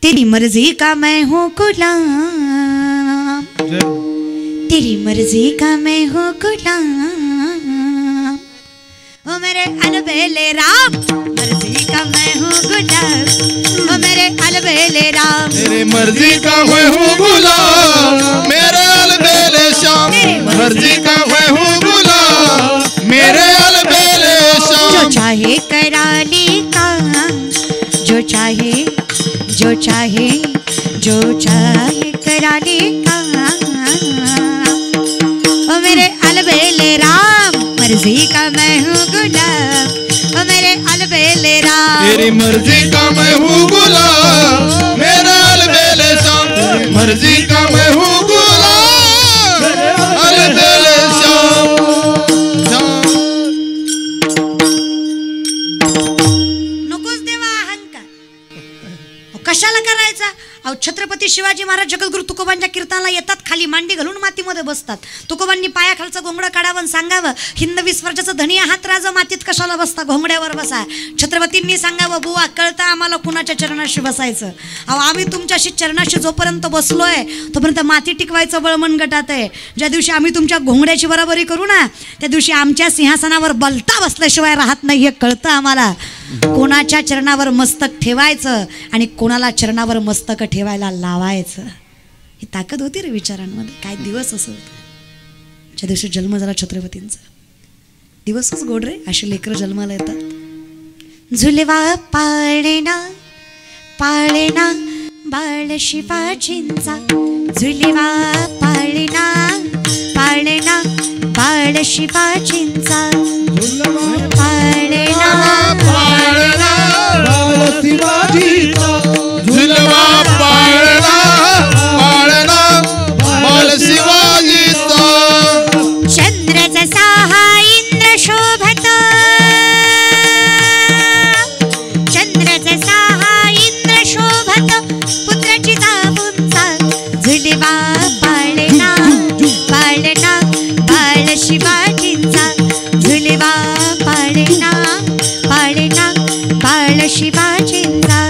तेरी मर्जी का मैं हूँ गुलाम, तेरी मर्जी का मैं हूँ गुलाम। ओ मेरे अलबेले राम, मर्जी का मैं हूँ गुलाम। ओ मेरे अलबेले राम, तेरी मर्जी का मैं हूँ गुलाम। मेरे अलबेले श्याम, मर्जी का मैं हूँ गुलाम। मेरे अलबेले श्याम, जो चाहे करा ले काम, जो चाहे जो चाहे जो चाहे करा ले काम। ओ मेरे अलबेले राम, मर्जी का मैं हूँ गुलाम। ओ मेरे अलबेले राम, तेरी मर्जी का मैं हूँ गुलाम। मेरे अलबेले श्याम, मर्जी का मैं हूँ गुलाम। अलबेले श्याम, नकोच देवा अहंकार, कशाला करायचा? अहो छत्रपती शिवाजी महाराज जगद्गुरु तुकोबांच्या कीर्तनाला येतात, खाली मांडी घालून मातीमध्ये बसतात. तुकोबांनी पायाखालचं घोंगडं काढावं आणि सांगावं, हिंदवी स्वराज्याचं धनी आहात राजा, मातीत कशाला बसता, घोंगड्यावर बसा. छत्रपतींनी सांगावं, बुवा कळतं आम्हाला कुणाच्या चरणाशी बसायचं. अहो आम्ही तुमच्याशी चरणाशी जोपर्यंत बसलोय तोपर्यंत माती टिकवायचं बळ मनगटात आहे. ज्या दिवशी आम्ही तुमच्या घोंगड्याची बराबरी करू ना, त्या दिवशी आमच्या सिंहासनावर बलता बसल्याशिवाय राहत नाही, हे कळतं आम्हाला. कोणाच्या चरणावर मस्तक ठेवायचं आणि कोणाला चरणावर मस्तक ठेवायला लावायचं, ही ताकद होती रे विचारांमध्ये. काय दिवस असत ज्या दिवशी जन्म झाला छत्रपतींचा, दिवसच गोड रे. अशी लेकरं जन्माला येतात. झुलवा पाळणा पाळणा बाळ शिवाजींचा, झुलवा पाळणा पाळणा बाळ शिवाजींचा, पाळणा पाळणा बाळ शिवाजीचा, झुलवा पाळणा पाळणा बाळ शिवाजीचा. चंद्र जसा हा इंद्र शोभत, चंद्र जसा हा इंद्र शोभत, पुत्राची जाबूंचा, झुलवा पाळणा पाळणा बाळ शिवाजींचा, झुलवा पाळणा पाळणा बाळ शिवाजींचा,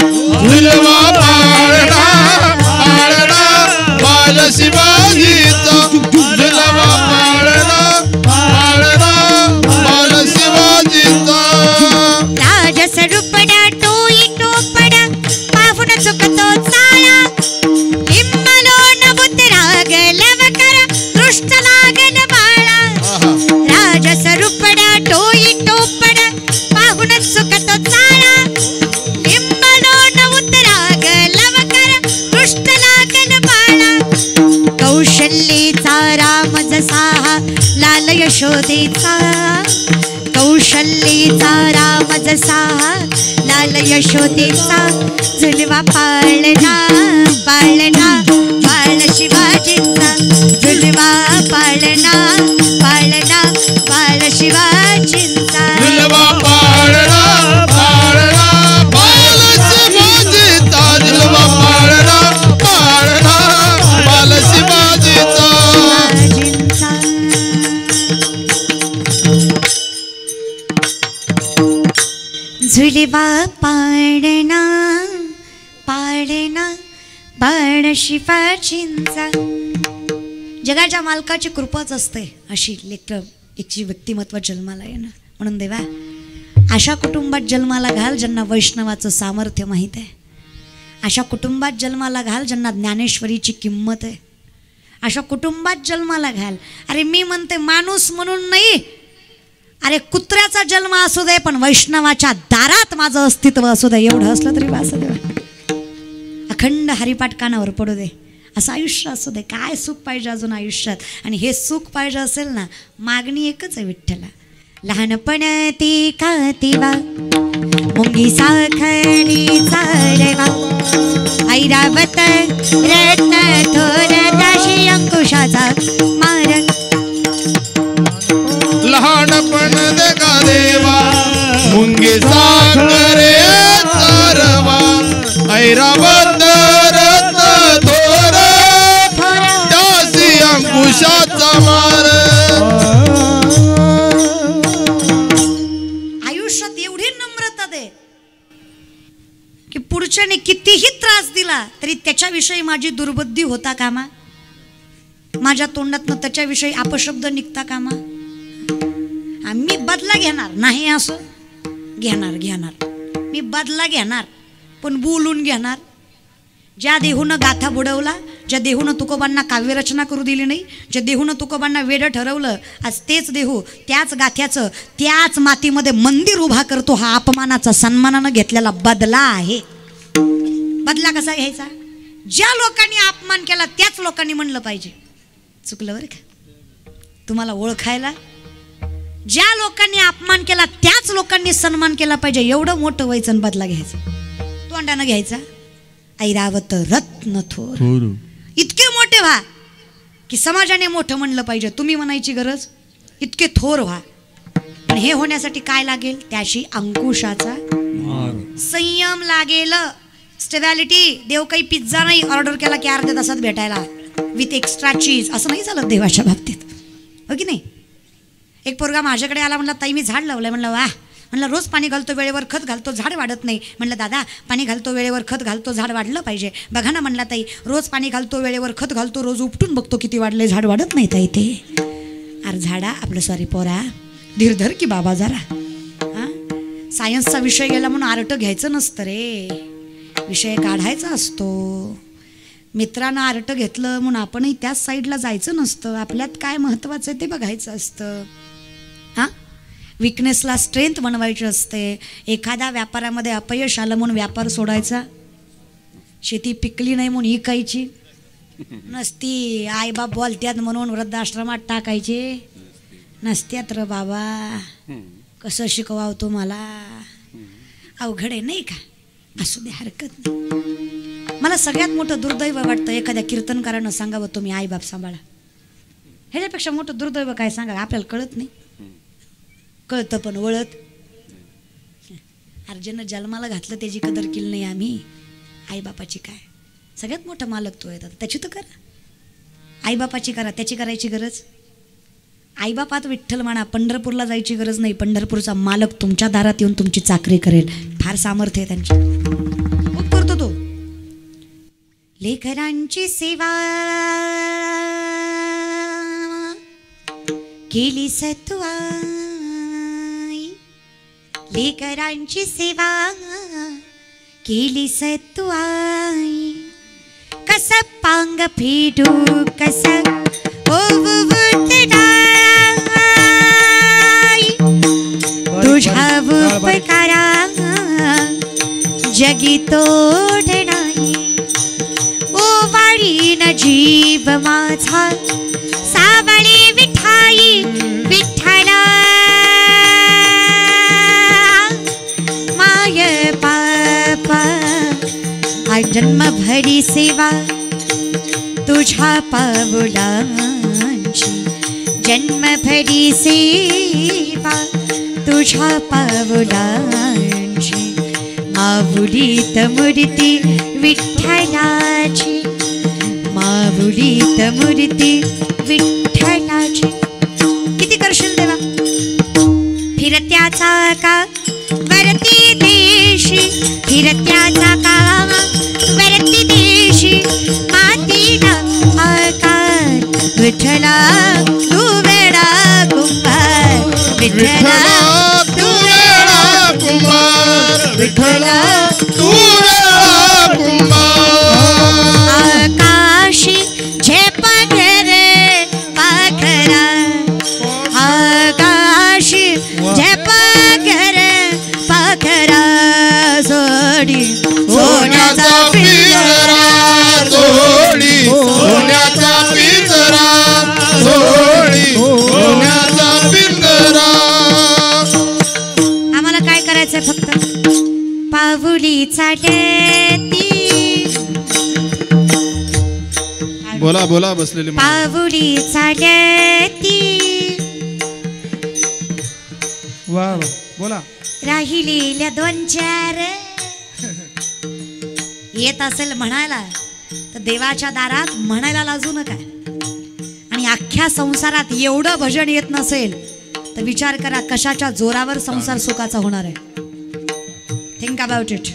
झुलवा पाळणा पाळणा बाळ शिवाजीचा, झुलवा पाळणा पाळणा बाळ शिवाजीचा. राजस रुपडा टोई टोपडा पाहून चुकतो चाळा, लिंबलो नभूत राग लवकर दृष्ट लागन बाळा. राजस रुपडा टोई टोपडा पाहून चुकतो चाळा, लिंबलो नभूत राग लवकर दृष्ट लागन बाळा. कौशल्येचा राम जसा लाल यशोदेचा, कौशल्येचा राम जसा लाल यशोदेचा, झुलवा पाळणा पाळणा बाळ शिवाजींचा, झुलवा पाळणा पाळणा बाळ शिवाजींचा, झुलवा पाळणा पाळणा बाळ शिवाजीचा, झुलवा पाळणा पाळणा बाळ शिवाजीचा. झुलवा पाळणा पाळणा बाळ शिवाजींचा. जगाच्या मालकाची कृपाच असते अशी लेकर एकची व्यक्तिमत्व जन्माला येणं. म्हणून देवा अशा कुटुंबात जन्माला घाल ज्यांना वैष्णवाचं सामर्थ्य माहीत आहे, अशा कुटुंबात जन्माला घाल ज्यांना ज्ञानेश्वरीची किंमत आहे, अशा कुटुंबात जन्माला घाल. अरे मी म्हणते माणूस म्हणून नाही, अरे कुत्र्याचा जन्म असू दे पण वैष्णवाच्या दारात माझं अस्तित्व असू दे, एवढं असलं तरी बस देवा. अखंड हरिपाठ कानावर पडू दे, असं आयुष्य असू दे. काय सुख पाहिजे अजून आयुष्यात? आणि हे सुख पाहिजे असेल ना, मागणी एकच आहे विठ्ठला. लहानपण ती कातिवा मुंगी साखळी चालवा, ऐरावत रत्न थोर दाशी अंकुशाचा मार. लहानपण दे का देवा मुंगी साखरे चारवा, ऐरावत रत्न थोर दासी अंकुशाचा मार. आयुष्यात एवढी नम्रता दे की पुढच्याने कितीही त्रास दिला दिला तरी त्याच्याविषयी माझी दुर्बुद्धी होता कामा, माझ्या तोंडातनं त्याच्याविषयी अपशब्द निघता कामा. मी बदला घेणार नाही असं घेणार मी बदला घेणार, पण बोलून घेणार. ज्या देहूनं गाथा बुडवला, ज्या देहूनं तुकोबांना काव्यरचना करू दिली नाही, ज्या देहूनं तुकोबांना वेडं ठरवलं, आज तेच देहू त्याच गाथ्याचं त्याच मातीमध्ये मंदिर उभा करतो. हा अपमानाचा सन्मानानं घेतलेला बदला आहे. बदला कसा घ्यायचा? ज्या लोकांनी अपमान केला त्याच लोकांनी म्हणलं पाहिजे चुकलं बरं का. तुम्हाला ओळखायला ज्या लोकांनी अपमान केला त्याच लोकांनी सन्मान केला पाहिजे. एवढं मोठं व्हायचं आणि बदला घ्यायचा तोंडानं घ्यायचा. ऐरावत रत्न थोर, इतके मोठे व्हा की समाजाने मोठं म्हणलं पाहिजे. तुम्ही म्हणायची गरज, इतके थोर व्हा. पण हे होण्यासाठी काय लागेल? त्याशी अंकुशाचा संयम लागेल, स्टेबिलिटी. देव काही पिझ्झा नाही ऑर्डर केला की अर्ध्या तासात भेटायला विथ एक्स्ट्रा चीज, असं नाही झालं देवाच्या बाबतीत, हो की नाही. एक पोरगा माझ्याकडे आला, म्हणला ताई मी झाड लावलंय. म्हणलं वाह. म्हणलं रोज पाणी घालतो, वेळेवर खत घालतो, झाड वाढत नाही. म्हणलं दादा पाणी घालतो, वेळेवर खत घालतो, झाड वाढलं पाहिजे. बघा ना म्हणला ताई, रोज पाणी घालतो, वेळेवर खत घालतो, रोज उपटून बघतो किती वाढलंय, झाड वाढत नाही ताई ते. अरे झाडा आपलं सॉरी पोरा धीर धर की बाबा जरा. हां सायन्सचा विषय गेला म्हणून आर्ट घ्यायचं नसतं रे, विषय काढायचा असतो. मित्रानं आर्ट घेतलं म्हणून आपणही त्याच साईडला जायचं नसतं. आपल्यात काय महत्त्वाचं आहे ते बघायचं असतं. हां विकनेसला स्ट्रेंथ बनवायची असते. एखाद्या व्यापारामध्ये अपयश आलं म्हणून व्यापार सोडायचा, शेती पिकली नाही म्हणून इकायची नसती, आईबाप बोलत्यात म्हणून वृद्धाश्रमात टाकायचे नसत्यात र बाबा. कसं शिकवावं तुम्हाला, अवघड आहे नाही का. असू दे हरकत नाही. मला सगळ्यात मोठं दुर्दैव वाटतं एखाद्या कीर्तनकारानं सांगावं तुम्ही आईबाप सांभाळा. ह्याच्यापेक्षा मोठं दुर्दैव काय सांगा. आपल्याला कळत नाही, कळतं पण वळत. अर्जुन जन्माला घातलं त्याची कदर केली नाही आम्ही. आईबापाची काय सगळ्यात मोठं मालक तो आहे, त्याची तर करा. आईबापाची करा, त्याची करायची गरज. आईबापात विठ्ठल म्हणा, पंढरपूरला जायची गरज नाही. पंढरपूरचा मालक तुमच्या दारात येऊन तुमची चाकरी करेल. फार सामर्थ्य आहे त्यांची, खूप करतो तो. लेकरांची सेवा केली सत्वाई, लेकरांची सेवा केली सत्वाई. कस पांग फेडू कस तुझ्या उपकारा जगी तोड नाही. ओ वाळीन जीव माझा सावळी विठाई विठ्ठला. माय पापा जन्मभरी सेवा तुझ्या पावलांची, जन्मभरी सेवा तुझ्या पावलांची. माऊलीत मूर्ती विठ्ठलाची, माऊलीत मूर्ती विठ्ठलाची. किती करशील देवा. फिरत्याचा का वरती देशी, फिरत्याचा का वरती देशी. मातीला आकार विठ्ठला तू वेडा कुंभार. विठ्ठला तू वेडा कुंभार, विठ्ठला तू वेडा कुंभार. आकाशी झेप घरे पाखरा, आकाशी झेप घरे पाखरा. सोडी सोन्याचा पिंजरा सोडी, सोन्याचा पिंजरा सोडी, सोन्याचा पिंजरा. आम्हाला काय करायचंय फक्त पाऊली चालती. बोला बोला बसलेले पाऊली चालती. वा बोला. राहिलेल्या दोन चार येत असेल म्हणायला तर देवाच्या दारात म्हणायला लाजू नका. आणि अख्ख्या संसारात एवढं भजन येत नसेल तर विचार करा कशाच्या जोरावर संसार सुखाचा होणार आहे. Think about it.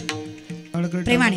प्रेमाने